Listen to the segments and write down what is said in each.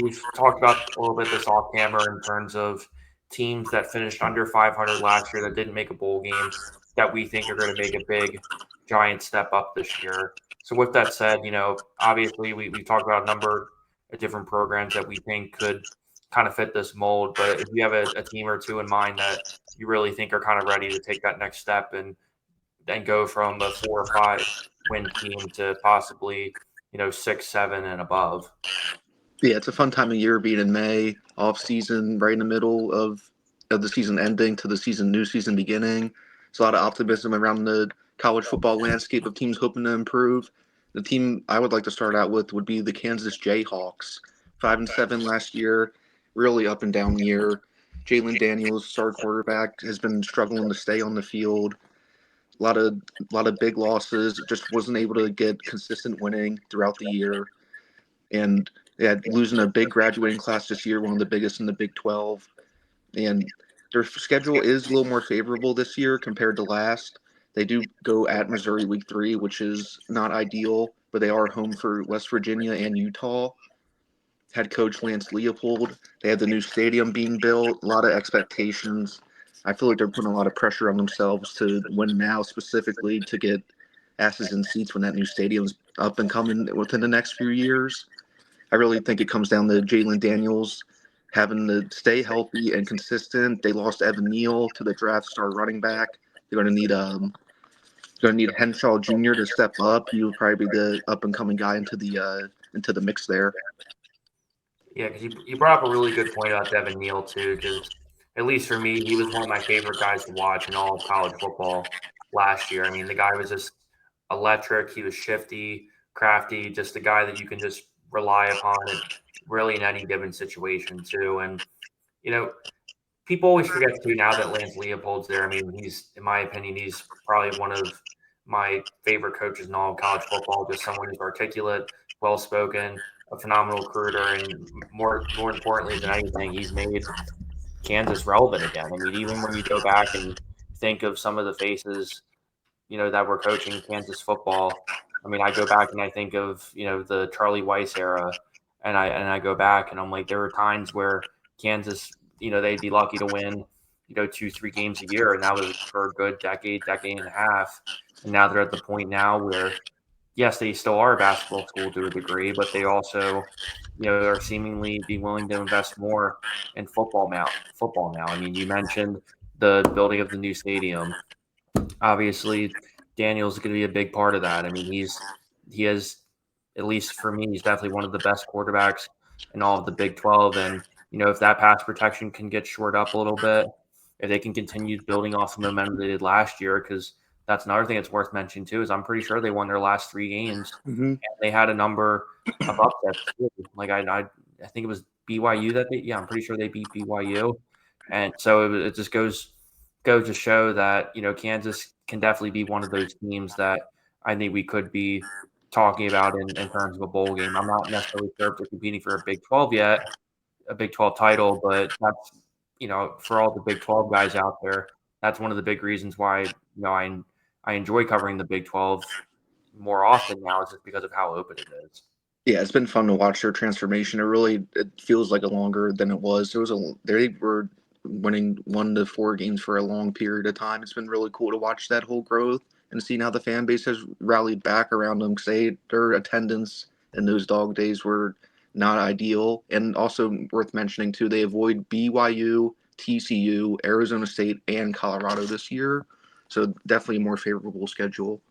we've talked about a little bit this off camera in terms of teams that finished under 500 last year that didn't make a bowl game that we think are going to make a big, giant step up this year. So with that said, obviously we talked about a number of different programs that we think could kind of fit this mold. But if you have a team or two in mind that you really think are kind of ready to take that next step and go from a 4 or 5 win team to possibly, 6, 7 and above. Yeah, it's a fun time of year being in May, off season, right in the middle of the season ending to the new season beginning. There's a lot of optimism around the college football landscape of teams hoping to improve. The team I would like to start out with would be the Kansas Jayhawks. 5-7 last year, really up and down year. Jalen Daniels, star quarterback, has been struggling to stay on the field. A lot of big losses. Just wasn't able to get consistent winning throughout the year, and losing a big graduating class this year, one of the biggest in the Big 12. And their schedule is a little more favorable this year compared to last. They do go at Missouri week 3, which is not ideal, but they are home for West Virginia and Utah. Head coach Lance Leopold. They have the new stadium being built, a lot of expectations. I feel like they're putting a lot of pressure on themselves to win now, specifically to get asses in seats when that new stadium's up and coming within the next few years. I really think it comes down to Jalen Daniels having to stay healthy and consistent. They lost Evan Neal to the draft star running back. They're going to need Henshaw Jr. to step up. He would probably be the up and coming guy into the mix there. Yeah, because you brought up a really good point about Devin Neal, too, because at least for me, he was one of my favorite guys to watch in all of college football last year. I mean, the guy was just electric. He was shifty, crafty, just a guy that you can just rely upon really in any given situation, too. And, you know, people always forget, too, now that Lance Leopold's there. I mean, in my opinion, he's probably one of my favorite coaches in all of college football, just someone who's articulate, well-spoken, a phenomenal recruiter, and more importantly than anything, he's made Kansas relevant again. I mean, even when you go back and think of some of the faces, that were coaching Kansas football. I mean, I go back and I think of, the Charlie Weiss era, and I go back and I'm like, there were times where Kansas, they'd be lucky to win, 2, 3 games a year, and that was for a good decade and a half. And now they're at the point now where, yes, they still are a basketball school to a degree, but they also, are seemingly be willing to invest more in football now. I mean, you mentioned the building of the new stadium. Obviously, Daniel's going to be a big part of that. I mean, he has, at least for me, he's definitely one of the best quarterbacks in all of the Big 12. And, if that pass protection can get shored up a little bit, if they can continue building off the momentum they did last year, because that's another thing that's worth mentioning too, is I'm pretty sure they won their last 3 games. Mm-hmm. And they had a number of upsets too. Like I think it was BYU I'm pretty sure they beat BYU. And so it just goes to show that, Kansas can definitely be one of those teams that I think we could be talking about in terms of a bowl game. I'm not necessarily sure if they're competing for a Big 12 yet, a Big 12 title, but that's, for all the Big 12 guys out there, that's one of the big reasons why, I enjoy covering the Big 12 more often now, is just because of how open it is. Yeah, it's been fun to watch their transformation. It feels like a longer than it was. They were winning 1 to 4 games for a long period of time. It's been really cool to watch that whole growth and seeing how the fan base has rallied back around them. Say their attendance in those dog days were not ideal, and also worth mentioning too, they avoid BYU, TCU, Arizona State, and Colorado this year. So definitely a more favorable schedule.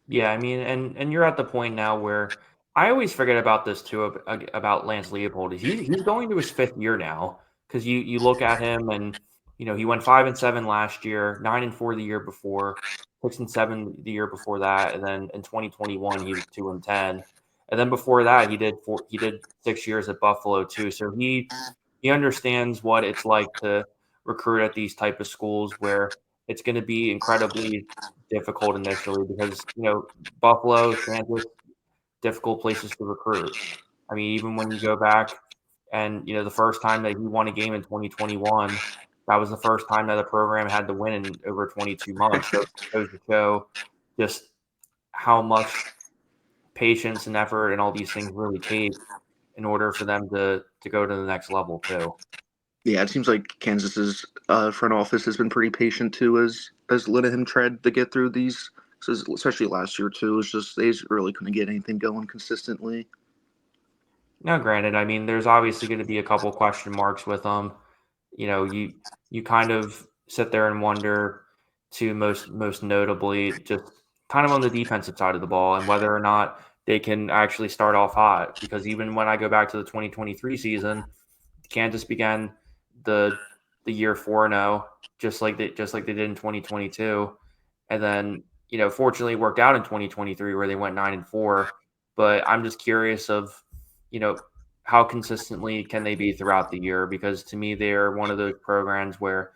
Yeah, I mean, and you're at the point now where I always forget about this too, about Lance Leopold. He's going to his 5th year now, because you look at him and he went 5-7 last year, 9-4 the year before, 6-7 the year before that, and then in 2021 he was 2-10, and then before that he did 6 years at Buffalo too. So he understands what it's like to recruit at these type of schools where it's going to be incredibly difficult initially, because Buffalo, Kansas, difficult places to recruit. I mean, even when you go back and the first time that he won a game in 2021, that was the first time that a program had to win in over 22 months. So it goes to show just how much patience and effort and all these things really take in order for them to go to the next level too. Yeah, it seems like Kansas's front office has been pretty patient too, as Linehan tried to get through these, especially last year too. It's just they just really couldn't get anything going consistently. Now, granted, I mean, there's obviously going to be a couple question marks with them. You kind of sit there and wonder, to most notably, just kind of on the defensive side of the ball and whether or not they can actually start off hot. Because even when I go back to the 2023 season, Kansas began the year 4-0, just like they did in 2022, and then fortunately it worked out in 2023 where they went 9-4. But I'm just curious of you know how consistently can they be throughout the year, because to me they are one of those programs where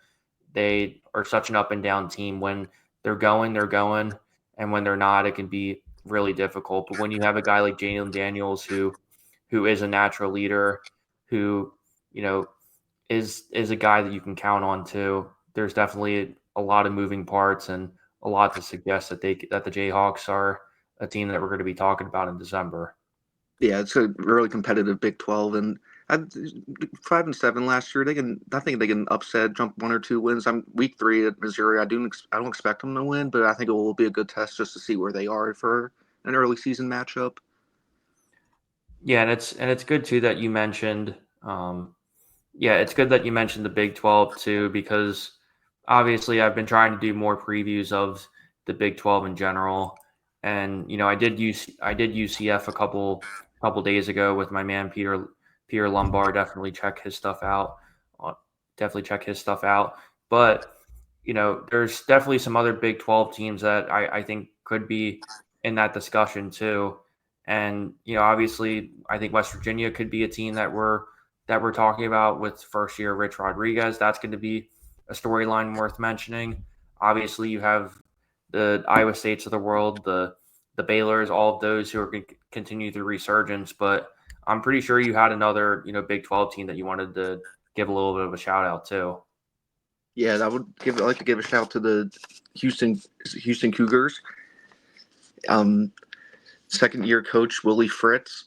they are such an up and down team. When they're going, and when they're not, it can be really difficult. But when you have a guy like Jalen Daniels who is a natural leader, who you know is a guy that you can count on too. There's definitely a lot of moving parts and a lot to suggest that the Jayhawks are a team that we're going to be talking about in December. Yeah, it's a really competitive Big 12, and I, 5-7 last year. I think they can upset, jump 1 or 2 wins. I'm week 3 at Missouri. I don't expect them to win, but I think it will be a good test just to see where they are for an early season matchup. Yeah, and it's good too that you mentioned. Yeah, it's good that you mentioned the Big 12 too, because obviously I've been trying to do more previews of the Big 12 in general, and I did UCF a couple days ago with my man Peter Lombard. Definitely check his stuff out. Uh, Definitely check his stuff out. But there's definitely some other Big 12 teams that I think could be in that discussion too. And obviously, I think West Virginia could be a team that we're talking about with first year Rich Rodriguez. That's going to be a storyline worth mentioning. Obviously, you have the Iowa States of the world, the Baylors, all of those who are going to continue the resurgence. But I'm pretty sure you had another Big 12 team that you wanted to give a little bit of a shout out to. Yeah, I'd like to give a shout to the Houston Cougars. Second year coach Willie Fritz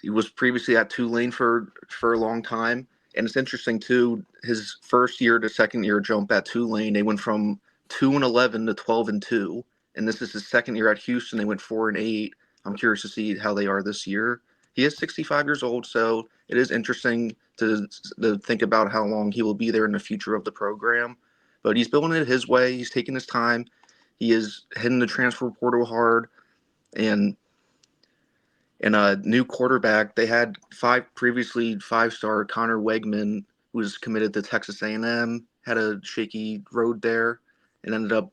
he was previously at Tulane for a long time, and it's interesting too. His first year to second year jump at Tulane, they went from 2-11 to 12-2, and this is his second year at Houston. They went 4-8. I'm curious to see how they are this year. He is 65 years old, so it is interesting to think about how long he will be there in the future of the program. But he's building it his way. He's taking his time. He is hitting the transfer portal hard, and a new quarterback. They had previously five-star Connor Wegman, who was committed to Texas A&M, had a shaky road there, and ended up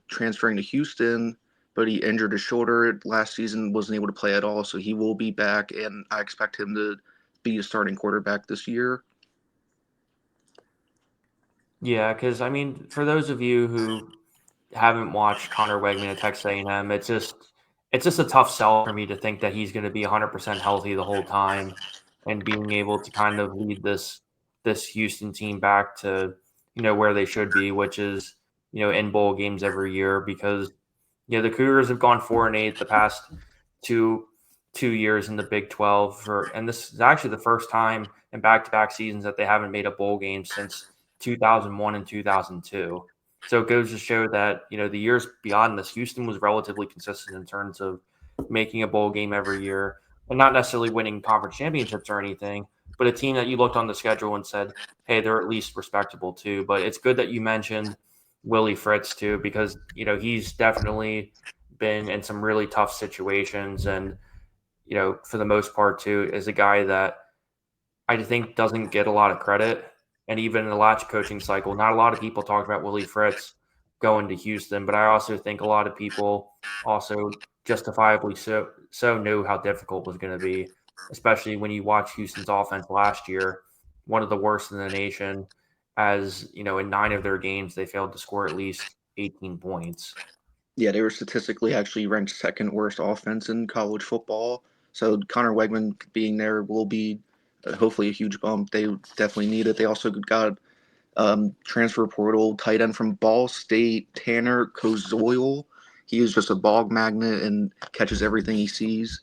transferring to Houston. But he injured his shoulder last season, wasn't able to play at all. So he will be back, and I expect him to be a starting quarterback this year. Yeah, because I mean, for those of you who haven't watched Connor Wegman at Texas A&M, it's just a tough sell for me to think that he's going to be 100% healthy the whole time and being able to kind of lead this Houston team back to where they should be, which is in bowl games every year. Because the Cougars have gone 4-8 the past two years in the Big 12 and this is actually the first time in back-to-back seasons that they haven't made a bowl game since 2001 and 2002. So it goes to show that, the years beyond this, Houston was relatively consistent in terms of making a bowl game every year and not necessarily winning conference championships or anything, but a team that you looked on the schedule and said, hey, they're at least respectable too. But it's good that you mentioned Willie Fritz too, because, he's definitely been in some really tough situations. And, for the most part too, is a guy that I think doesn't get a lot of credit. And even in the last coaching cycle, not a lot of people talked about Willie Fritz going to Houston, but I also think a lot of people also justifiably so knew how difficult it was going to be, especially when you watch Houston's offense last year, one of the worst in the nation. As in 9 of their games, they failed to score at least 18 points. Yeah, they were statistically actually ranked second worst offense in college football. So Connor Wegman being there will be hopefully a huge bump. They definitely need it. They also got transfer portal tight end from Ball State, Tanner Kozoil. He is just a bog magnet and catches everything he sees.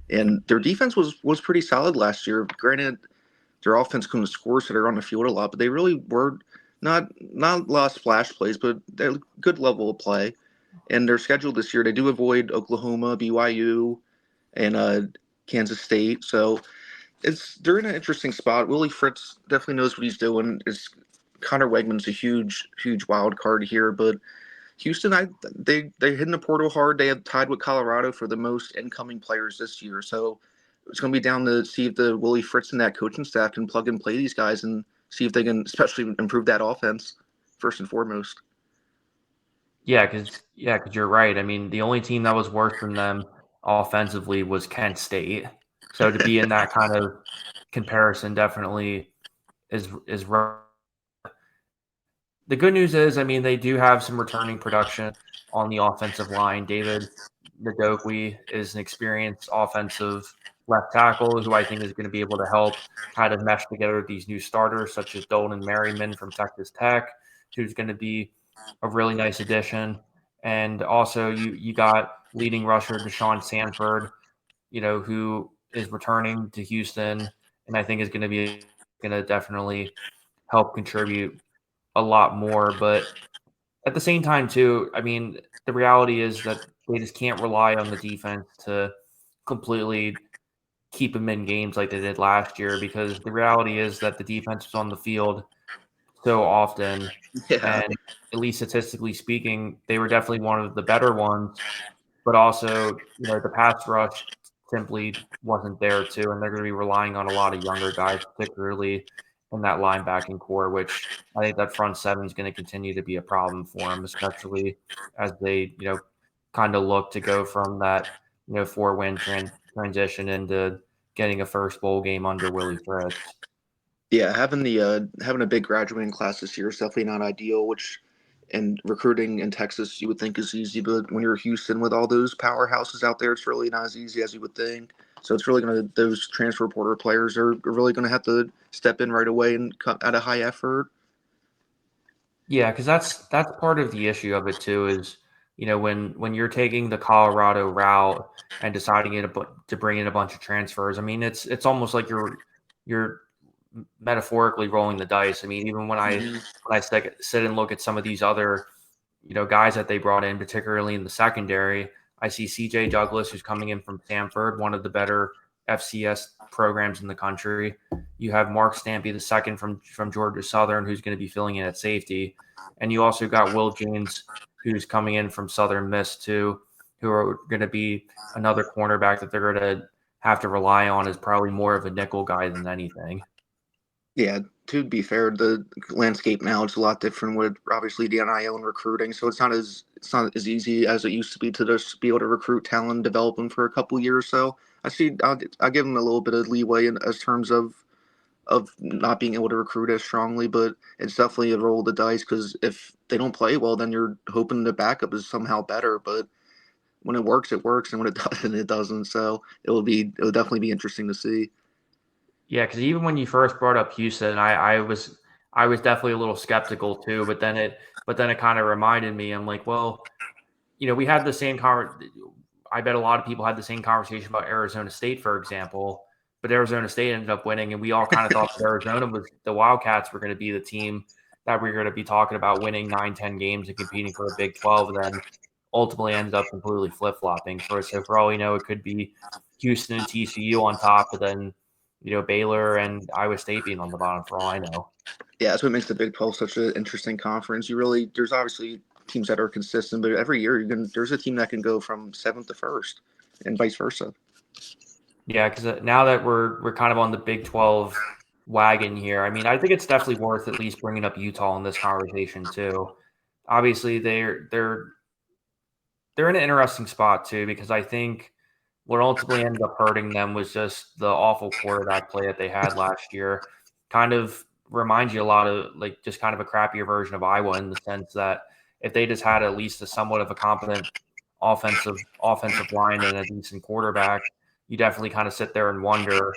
And their defense was pretty solid last year. Granted, their offense couldn't score, so they're on the field a lot, but they really were not a lot of splash plays, but they're good level of play. And their schedule this year, they do avoid Oklahoma, BYU, and Kansas State. So they're in an interesting spot. Willie Fritz definitely knows what he's doing. Connor Wegman's a huge wild card here, but Houston, they hit in the portal hard. They had tied with Colorado for the most incoming players this year. So it's going to be down to see if the Willie Fritz and that coaching staff can plug and play these guys and see if they can especially improve that offense first and foremost. Yeah, because you're right. I mean, the only team that was worse than them offensively was Kent State. So to be in that kind of comparison definitely is right. The good news is, I mean, they do have some returning production on the offensive line. David Ndokwe is an experienced offensive left tackle who I think is going to be able to help kind of mesh together these new starters, such as Dolan Merriman from Texas Tech, who's going to be a really nice addition. And also, you got leading rusher Deshaun Sanford, who is returning to Houston, and I think is going to definitely help contribute a lot more. But at the same time, too, I mean, the reality is that they just can't rely on the defense to completely keep them in games like they did last year, because the reality is that the defense was on the field so often. Yeah. And at least statistically speaking, they were definitely one of the better ones, but also, the pass rush simply wasn't there too. And they're going to be relying on a lot of younger guys, particularly in that linebacking core, which I think that front seven is going to continue to be a problem for them, especially as they, kind of look to go from that, 4-win transition into getting a first bowl game under Willie Fritz. Yeah, having a big graduating class this year is definitely not ideal, which and recruiting in Texas you would think is easy, but when you're Houston with all those powerhouses out there, it's really not as easy as you would think. So it's really those transfer portal players are really gonna have to step in right away and come at a high effort. Yeah, because that's part of the issue of it too. Is when you're taking the Colorado route and deciding to bring in a bunch of transfers. I mean, it's almost like you're metaphorically rolling the dice. I mean, even when I Mhm. sit and look at some of these other guys that they brought in, particularly in the secondary, I see C.J. Douglas, who's coming in from Stanford, one of the better FCS programs in the country. You have Mark Stampy, the second from Georgia Southern, who's going to be filling in at safety, and you also got Will James, who's coming in from Southern Miss too, who are going to be another cornerback that they're going to have to rely on as probably more of a nickel guy than anything. Yeah, to be fair, the landscape now is a lot different with obviously the NIL and recruiting, so it's not as easy as it used to be to just be able to recruit talent, and develop them for a couple years. So I'll give them a little bit of leeway in as terms of not being able to recruit as strongly, but it's definitely a roll of the dice because if they don't play well, then you're hoping the backup is somehow better. But when it works, and when it doesn't, it doesn't. So it'll definitely be interesting to see. Yeah, because even when you first brought up Houston, I was definitely a little skeptical too. But then it kind of reminded me. I'm like, well, we had the same I bet a lot of people had the same conversation about Arizona State, for example. But Arizona State ended up winning, and we all kind of thought that the Wildcats were going to be the team that we were going to be talking about winning 9, 10 games and competing for a Big 12. And then ultimately ended up completely flip flopping. So for all we know, it could be Houston and TCU on top, but then Baylor and Iowa State being on the bottom for all I know. Yeah, that's what makes the Big 12 such an interesting conference. There's obviously teams that are consistent, but every year there's a team that can go from seventh to first, and vice versa. Yeah, because now that we're kind of on the Big 12 wagon here, I mean, I think it's definitely worth at least bringing up Utah in this conversation too. Obviously, they're in an interesting spot too, because I think what ultimately ended up hurting them was just the awful quarterback play that they had last year. Kind of reminds you a lot of like just kind of a crappier version of Iowa, in the sense that if they just had at least a somewhat of a competent offensive line and a decent quarterback, you definitely kind of sit there and wonder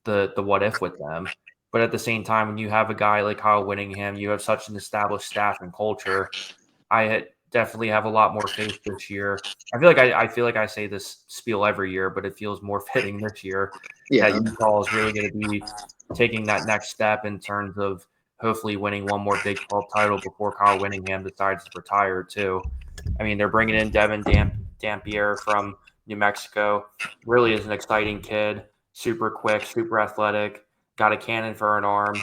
the what if with them. But at the same time, when you have a guy like Kyle Whittingham, you have such an established staff and culture. I definitely have a lot more faith this year. I feel like I say this spiel every year, but it feels more fitting this year that Yeah, Utah is really going to be taking that next step in terms of hopefully winning one more Big 12 title before Kyle Whittingham decides to retire too. I mean, they're bringing in Devin Dampier from New Mexico. Really is an exciting kid, super quick, super athletic, got a cannon for an arm,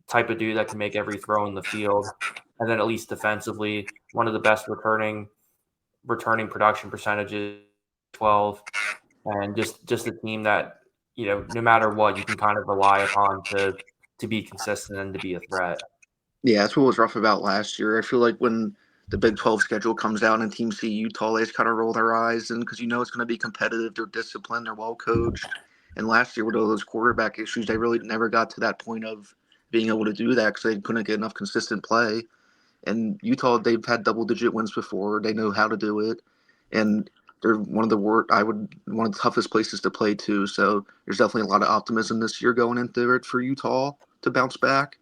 type of dude that can make every throw in the field. And then at least defensively, one of the best returning production percentages, 12, and just a team that no matter what you can kind of rely upon to be consistent and to be a threat. yeah, that's what was rough about last year. I feel like when the Big 12 schedule comes out and teams see Utah, they just kind of roll their eyes, and because it's going to be competitive, they're disciplined, they're well coached. And last year with all those quarterback issues, they really never got to that point of being able to do that because they couldn't get enough consistent play. And Utah, they've had double-digit wins before. They know how to do it, and they're one of one of the toughest places to play too. So there's definitely a lot of optimism this year going into it for Utah to bounce back.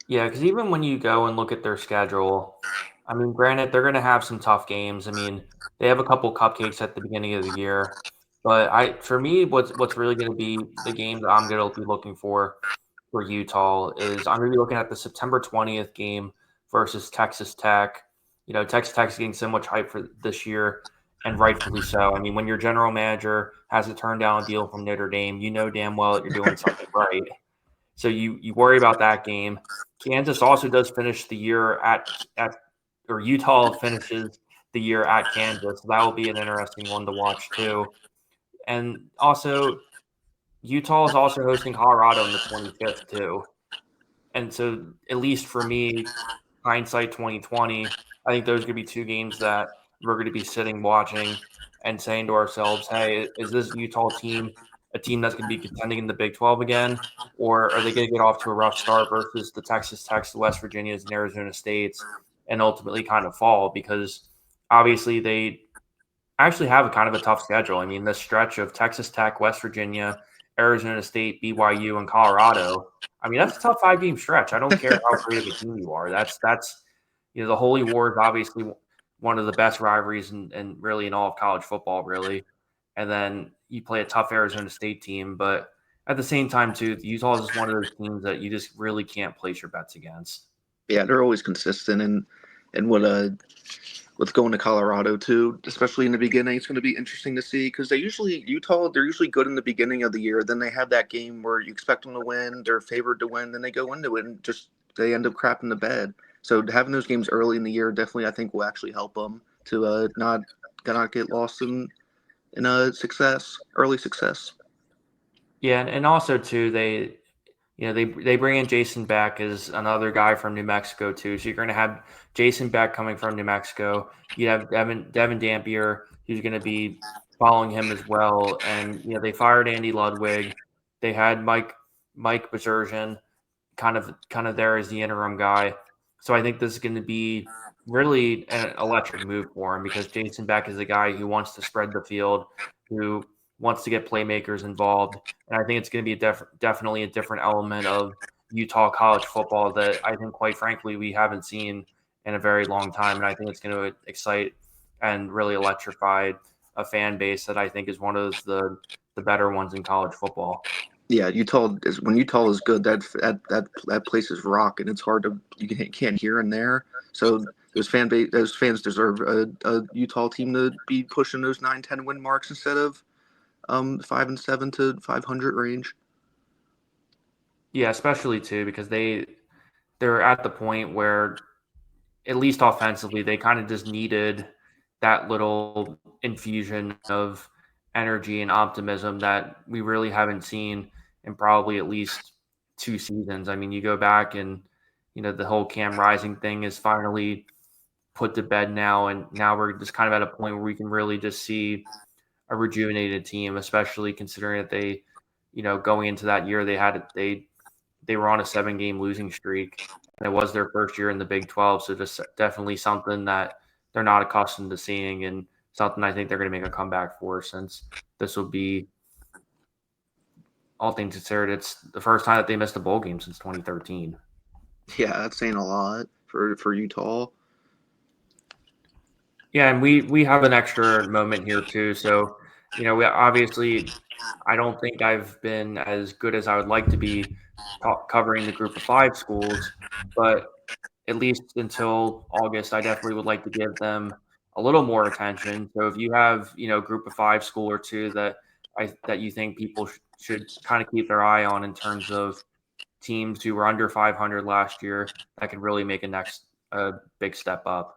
Yeah, because even when you go and look at their schedule, I mean, granted, they're going to have some tough games. I mean, they have a couple cupcakes at the beginning of the year, but for me, what's really going to be the game that I'm going to be looking for Utah is I'm going to be looking at the September 20th game versus Texas Tech. Texas Tech's getting so much hype for this year, and rightfully so. I mean, when your general manager has to turn down a deal from Notre Dame, you know damn well that you're doing something right. So you worry about that game. Kansas also does finish the year at or Utah finishes the year at Kansas. So that will be an interesting one to watch too. And also Utah is also hosting Colorado on the 25th too. And so at least for me, hindsight 2020, I think those are going to be two games that we're going to be sitting watching and saying to ourselves, hey, is this Utah team a team that's going to be contending in the Big 12 again? Or are they going to get off to a rough start versus the Texas Techs, the West Virginias, and Arizona States and ultimately kind of fall? Because obviously they actually have a kind of a tough schedule. I mean, this stretch of Texas Tech, West Virginia, Arizona State, BYU, and Colorado. I mean, that's a tough 5-game stretch. I don't care how great of a team you are. That's the Holy War is obviously one of the best rivalries and really in all of college football, really. And then you play a tough Arizona State team, but at the same time, too, Utah is one of those teams that you just really can't place your bets against. Yeah, they're always consistent, and with going to Colorado too, especially in the beginning, it's going to be interesting to see because they're usually good in the beginning of the year. Then they have that game where you expect them to win, they're favored to win, then they go into it and just they end up crapping the bed. So having those games early in the year definitely I think will actually help them to not get lost in a early success. Yeah, and also too, they bring in Jason Beck as another guy from New Mexico too. So you're going to have Jason Beck coming from New Mexico. You have Devin Dampier, who's going to be following him as well. And they fired Andy Ludwig. They had Mike Bezerjian kind of there as the interim guy. So I think this is going to be really an electric move for him because Jason Beck is a guy who wants to spread the field, who wants to get playmakers involved. And I think it's going to be definitely a different element of Utah college football that I think, quite frankly, we haven't seen in a very long time. And I think it's going to excite and really electrify a fan base that I think is one of the better ones in college football. Yeah, when Utah is good, that place is rock, and it's hard to can't hear in there. So those fans deserve a Utah team to be pushing those 9-10 win marks instead of 5-7 to 500 range. Yeah, especially too because they're at the point where at least offensively they kind of just needed that little infusion of energy and optimism that we really haven't seen in probably at least 2 seasons. I mean, you go back and the whole Cam Rising thing is finally put to bed now, and now we're just kind of at a point where we can really just see a rejuvenated team, especially considering that they, going into that year they were on a 7-game losing streak, and it was their first year in the Big 12. So just definitely something that they're not accustomed to seeing, and something I think they're going to make a comeback for, since this will be, all things considered, it's the first time that they missed a bowl game since 2013. Yeah, that's saying a lot for Utah. Yeah, and we have an extra moment here too. So, we obviously, I don't think I've been as good as I would like to be covering the group of five schools, but at least until August, I definitely would like to give them a little more attention. So if you have, group of five school or two that you think people should kind of keep their eye on in terms of teams who were under 500 last year that could really make a big step up.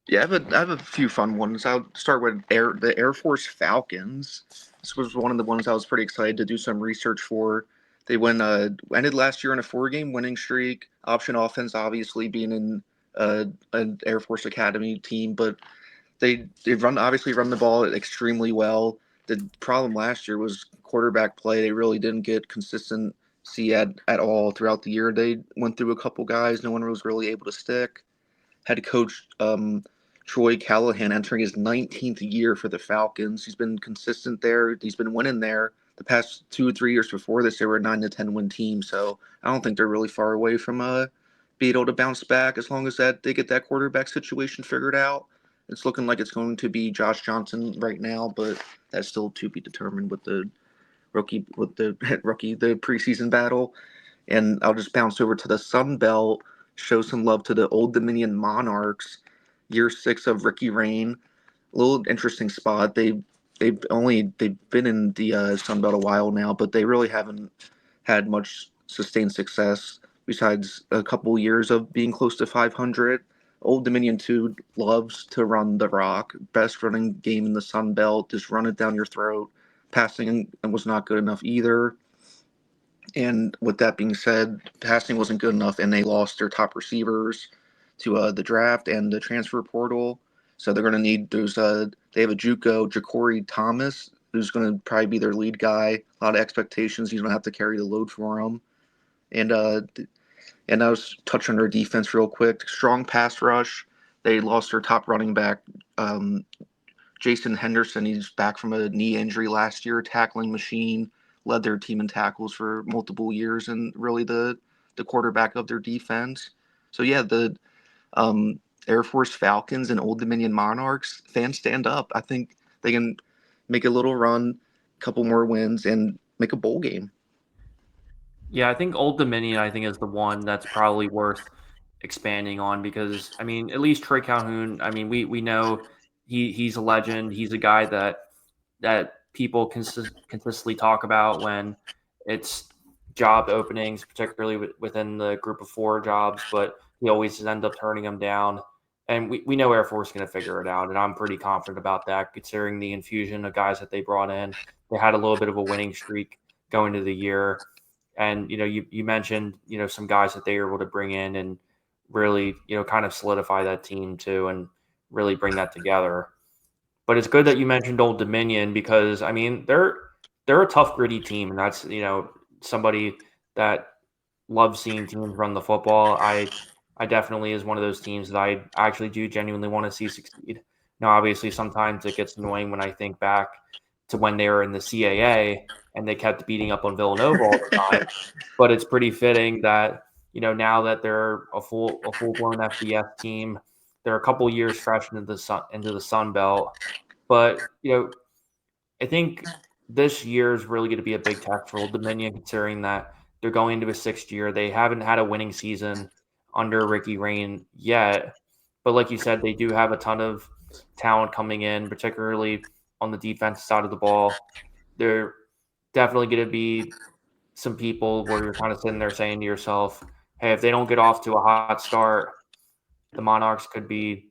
Yeah, I have a few fun ones. I'll start with the Air Force Falcons. This was one of the ones I was pretty excited to do some research for. They ended last year on a 4-game winning streak. Option offense, obviously being in an Air Force Academy team, but they run the ball extremely well. The problem last year was quarterback play. They really didn't get consistency at all throughout the year. They went through a couple guys. No one was really able to stick. Head coach Troy Callahan entering his 19th year for the Falcons. He's been consistent there. He's been winning there. The past 2 or 3 years before this, they were a 9 to 10 win team. So I don't think they're really far away from being able to bounce back as long as that they get that quarterback situation figured out. It's looking like it's going to be Josh Johnson right now, but that's still to be determined with the the preseason battle. And I'll just bounce over to the Sun Belt, show some love to the Old Dominion Monarchs, year 6 of Ricky Rain. A little interesting spot. They've been in the Sun Belt a while now, but they really haven't had much sustained success besides a couple years of being close to 500. Old Dominion 2 loves to run the rock. Best running game in the Sun Belt. Just run it down your throat. Passing was not good enough either. And with that being said, passing wasn't good enough, and they lost their top receivers to the draft and the transfer portal. So they're going to need those. They have a JUCO, Ja'Cory Thomas, who's going to probably be their lead guy. A lot of expectations. He's going to have to carry the load for them. And I was touching their defense real quick. Strong pass rush. They lost their top running back, Jason Henderson. He's back from a knee injury last year, tackling machine, led their team in tackles for multiple years, and really the quarterback of their defense. So yeah, the Air Force Falcons and Old Dominion Monarchs fans stand up. I think they can make a little run, a couple more wins, and make a bowl game. Yeah, I think Old Dominion, I think, is the one that's probably worth expanding on because, I mean, at least Troy Calhoun, I mean, we know he's a legend. He's a guy that people consistently talk about when it's job openings, particularly within the group of four jobs, but he always ends up turning them down. And we know Air Force is going to figure it out, and I'm pretty confident about that, considering the infusion of guys that they brought in. They had a little bit of a winning streak going into the year. And, you mentioned, some guys that they were able to bring in and really, kind of solidify that team too and really bring that together. But it's good that you mentioned Old Dominion because, I mean, they're a tough, gritty team, and that's, somebody that loves seeing teams run the football. I definitely is one of those teams that I actually do genuinely want to see succeed. Now, obviously, sometimes it gets annoying when I think back to when they were in the CAA and they kept beating up on Villanova all the time. But it's pretty fitting that now that they're a full blown FBS team, they're a couple years fresh into the Sun Belt. But I think this year is really going to be a big test for Old Dominion, considering that they're going into a 6th year. They haven't had a winning season under Ricky Rain yet, but like you said, they do have a ton of talent coming in, particularly on the defense side of the ball. They're definitely going to be some people where you're kind of sitting there saying to yourself, hey, if they don't get off to a hot start, the Monarchs could be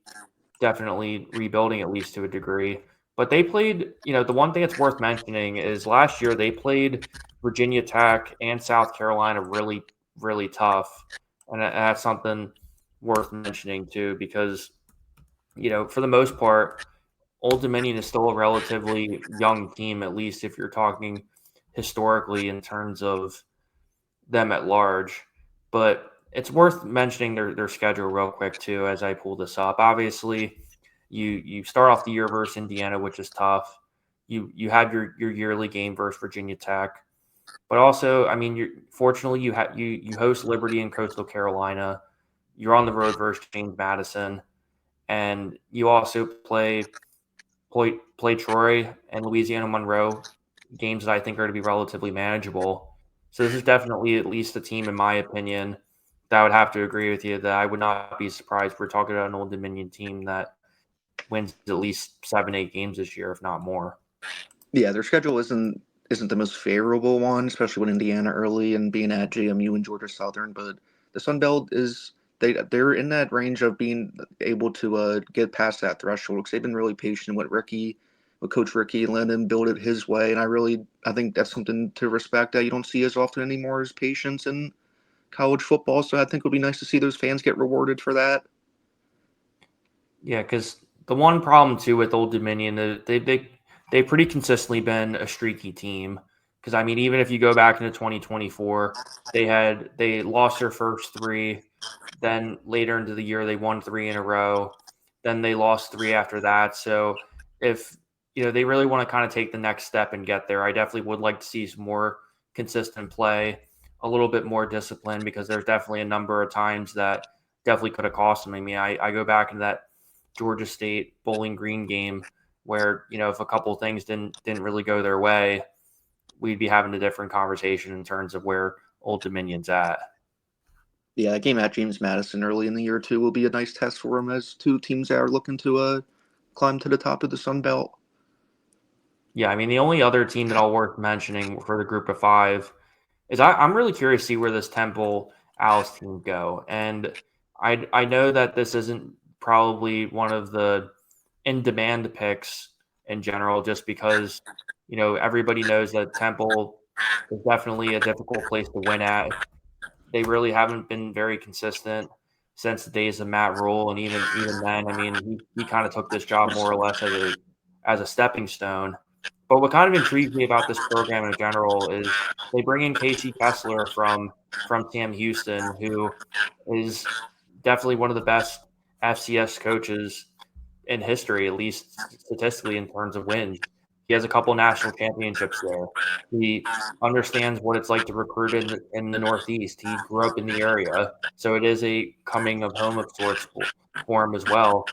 definitely rebuilding at least to a degree. But they played, the one thing that's worth mentioning is last year they played Virginia Tech and South Carolina really, really tough. And that's something worth mentioning too, because, for the most part, Old Dominion is still a relatively young team, at least if you're talking historically in terms of them at large. But it's worth mentioning their schedule real quick too as I pull this up. Obviously, you start off the year versus Indiana, which is tough. You have your yearly game versus Virginia Tech, but also, I mean, fortunately you host Liberty and Coastal Carolina. You're on the road versus James Madison, and you also play Troy and Louisiana Monroe, games that I think are to be relatively manageable. So this is definitely at least a team, in my opinion, that I would have to agree with you that I would not be surprised. We're talking about an Old Dominion team that wins at least 7, 8 games this year, if not more. Yeah, their schedule isn't the most favorable one, especially with Indiana early and being at JMU and Georgia Southern. But the Sun Belt is they're in that range of being able to get past that threshold because they've been really patient with Coach Ricky, and letting him build it his way. And I think that's something to respect that you don't see as often anymore is patience in college football. So I think it would be nice to see those fans get rewarded for that. Yeah, because the one problem too with Old Dominion, they've pretty consistently been a streaky team. Because I mean, even if you go back into 2024, they lost their first three. Then later into the year, they won 3 in a row. Then they lost 3 after that. So if they really want to kind of take the next step and get there, I definitely would like to see some more consistent play, a little bit more discipline, because there's definitely a number of times that definitely could have cost them. I mean, I go back into that Georgia State Bowling Green game where if a couple of things didn't really go their way, we'd be having a different conversation in terms of where Old Dominion's at. Yeah, that game at James Madison early in the year too will be a nice test for them as two teams that are looking to climb to the top of the Sun Belt. Yeah, I mean, the only other team that I'll worth mentioning for the group of 5 is I'm really curious to see where this Temple Alice team go. And I know that this isn't probably one of the in-demand picks in general, just because, everybody knows that Temple is definitely a difficult place to win at. They really haven't been very consistent since the days of Matt Rule, and even then, I mean, he kind of took this job more or less as a stepping stone. But what kind of intrigues me about this program in general is they bring in Casey Kessler from Sam Houston, who is definitely one of the best FCS coaches in history, at least statistically in terms of wins. He has a couple national championships there. He understands what it's like to recruit in the Northeast. He grew up in the area, so it is a coming of home of sorts for him as well.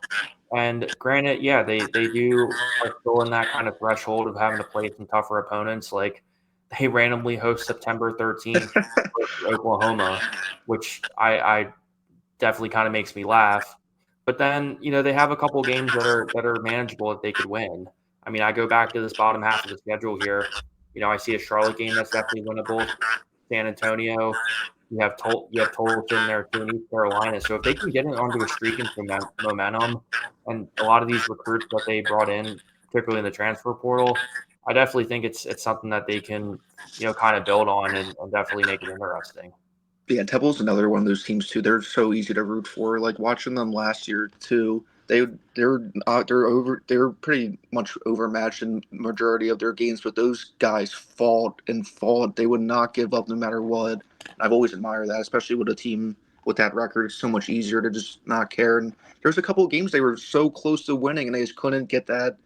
And granted, yeah, they are still in that kind of threshold of having to play some tougher opponents. Like they randomly host September 13th Oklahoma, which I definitely kind of makes me laugh. But then, they have a couple games that are manageable that they could win. I mean, I go back to this bottom half of the schedule here. I see a Charlotte game that's definitely winnable. San Antonio, you have Tulsa there too in East Carolina. So if they can get it onto a streak and some momentum, and a lot of these recruits that they brought in, particularly in the transfer portal, I definitely think it's something that they can kind of build on and definitely make it interesting. Yeah, Temple's another one of those teams too. They're so easy to root for. Like watching them last year too. They're pretty much overmatched in majority of their games, but those guys fought and fought. They would not give up no matter what. I've always admired that, especially with a team with that record. It's so much easier to just not care. And there's a couple of games they were so close to winning, and they just couldn't get that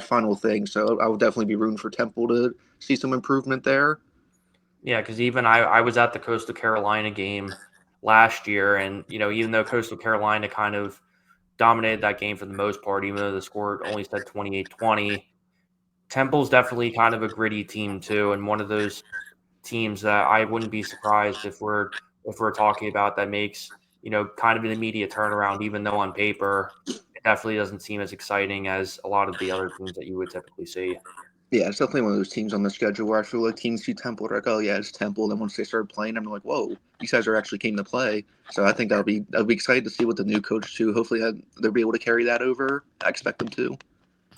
final thing. So I would definitely be rooting for Temple to see some improvement there. Yeah, because even I was at the Coastal Carolina game last year, and even though Coastal Carolina kind of dominated that game for the most part, even though the score only said 28-20, Temple's definitely kind of a gritty team too, and one of those teams that I wouldn't be surprised if we're talking about that makes kind of an immediate turnaround, even though on paper it definitely doesn't seem as exciting as a lot of the other teams that you would typically see. Yeah, it's definitely one of those teams on the schedule where I feel like teams see Temple, they're like, oh yeah, it's Temple. Then once they start playing, I'm like, whoa, these guys are actually came to play. So I think I'll be excited to see what the new coach too. Hopefully they'll be able to carry that over. I expect them to.